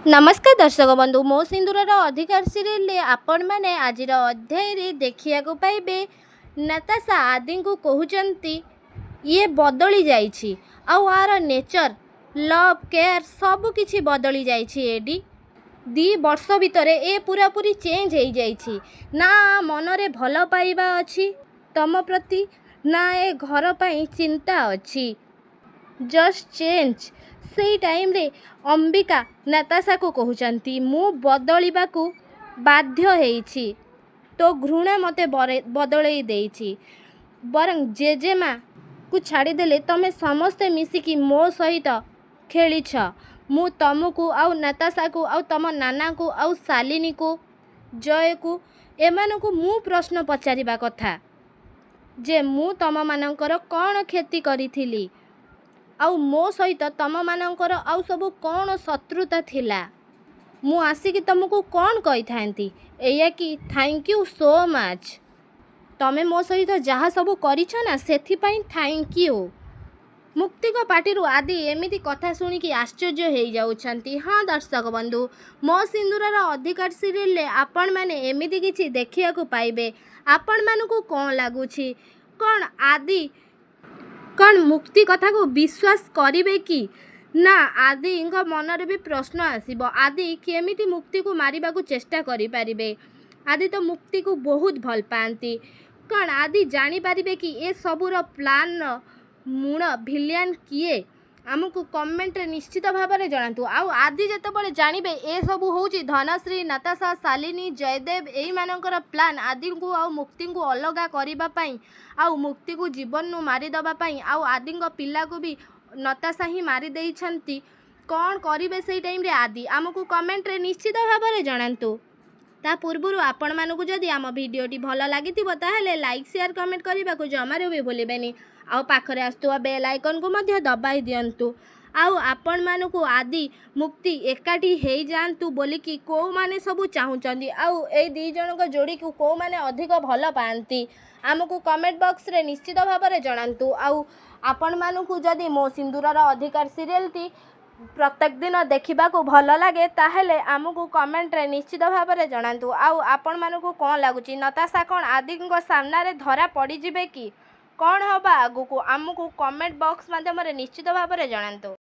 नमस्कार दर्शक बंधु मो सिंदूरर अधिकार सीरियल आपण मैंने आज अध्याय देखिया पाइबे नताशा आदि को कहते ये बदली जाइछि आउ आर नेचर लव केयर सब किछि बदली जाइछि एडी 2 वर्ष भितर ए पूरा पूरी चेंज हो जाइछि ना मनरे भल पाइबा अछि तम प्रति ना ए घर पई चिंता अछि जस्ट चेंज से टाइम रे अंबिका नताशा को कहते मु बदलवा को बाध्य होइछि तो घृणा मते बदलई देइछि बरं जेजेमा को छाड़ीदेले तमे समस्ते मिसिकी मो सहित खेलीछ मु तुमको आउ नताशा को आउ तम नाना को आउ शालिनी को जय को एमान को मु प्रश्न पचारिबा कथा जे मु तम मानकर कौन क्षति करिथिली आउ मो सहित तम मानकर आउ सब कौन शत्रुता थिला मु आसिकी तुमको कौन कही थांती एया कि थैंक यू सो मच तमे मो सहित जहाँ सब करिछ ना सेथिपाई थैंक यू मुक्ति को पार्टी आदि एमिति कथा शुणिकी आश्चर्य हो जाउछंती। हाँ दर्शक बंधु मो सिंदूरर अधिकार सीरियल आपण मैंने एमिति किछि देखिया को पाइबे आपण मानकु कौन लागुछि कौन आदि कौन मुक्ति कथा को विश्वास करिवे कि ना आदि मनरे भी प्रश्न आसीबो आदि केमिति मुक्ति को मारिबा को चेष्टा करि परिबे आदि तो मुक्ति को बहुत भल पाती कौन आदि जानी पारिबे कि ए सबुर प्लान मूल भिलियन किए आमको कमेंट निश्चित भाव में जनातु आउ आदि जितेबाला जानवे ए सब हूँ धनश्री नताशा शालिनी जयदेव यही मानकर प्लान आदि को आउ मुक्ति को अलग करने आउ मुक्ति को जीवन मारिदेवाई आउ आदि पिला को भी नताशा ही मारिदे कौन करेंगे से टाइम रे आदि आमको कमेंट निश्चित भाव में जनातु ता पूर्व आपण मानक जदि आम भिडटी भल लगी ताहले लाइक शेयर कमेंट करने को जमार भी भूलें आउ पाखरे आसुवा बेल आइकन को मध्य दबाई दिंतु आउ आपण मानक आदि मुक्ति एकाठी हो जातु बोलिकी कौ माने सब चाहूँगी आउ ए दी जन जोड़ी को कौ माने अधिक भल पाती आमको कमेंट बॉक्स रे निश्चित भाव में जनातु आउ आपण मानक जदि मो सिंदूरर अधिकार सीरियल टी प्रत्येक दिन देखा भल लगे ताहले आमको कमेंट रे निश्चित भाव में जनातु आउ आपण मानक कौन लगुच नताशा कौन आदि सामने धरा पड़े कि कौन हवा आगु को आमको कमेंट बॉक्स माध्यम निश्चित भाव में जनातु।